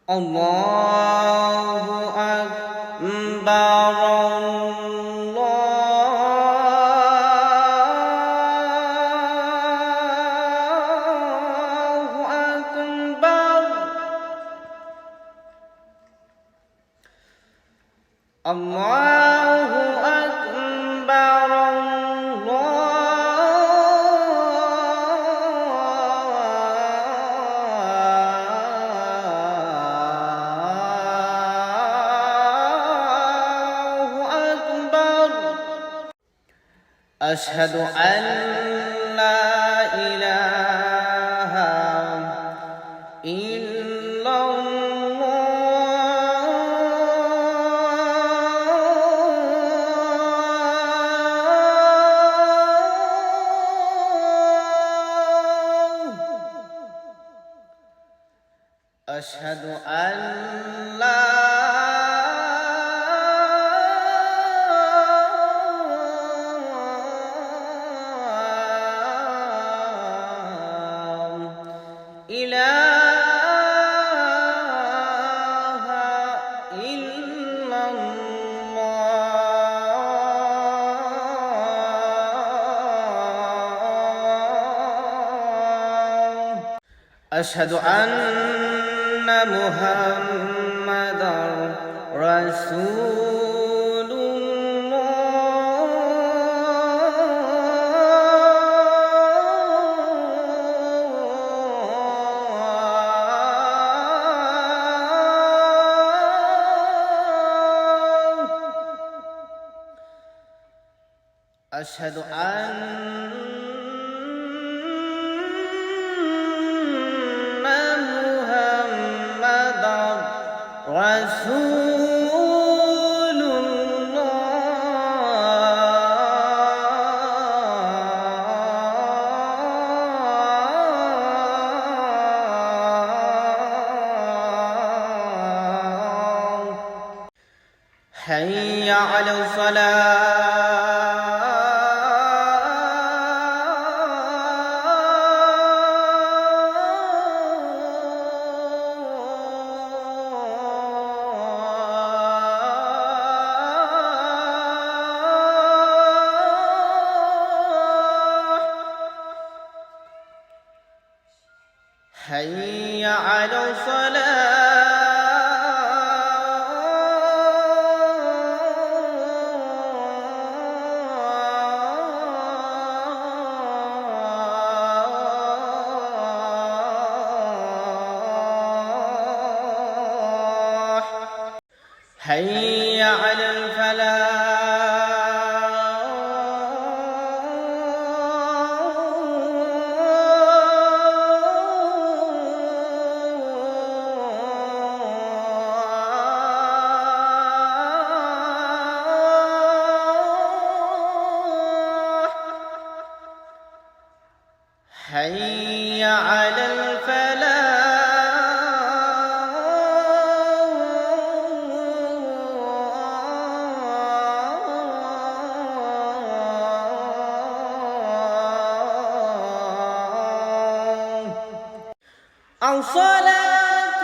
الله أكبر الله أكبر الله أكبر أشهد أن لا إله إلا الله أشهد أن لا إله إلا الله أشهد أن محمدا رسول أشهد أن محمدا رسول الله حي على الصلاة حي على الصلاة حي على الفلاح حي على الفلاح الصلاة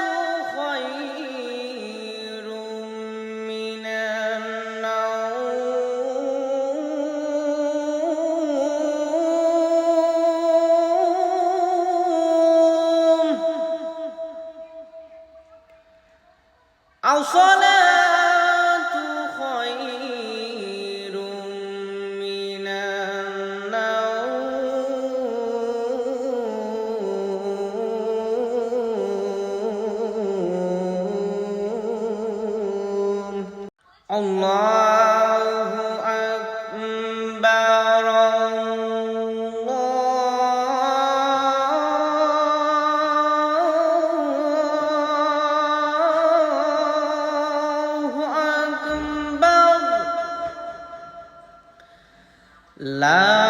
خير من النوم الصلاة خير من النوم الله أكبر الله أكبر لا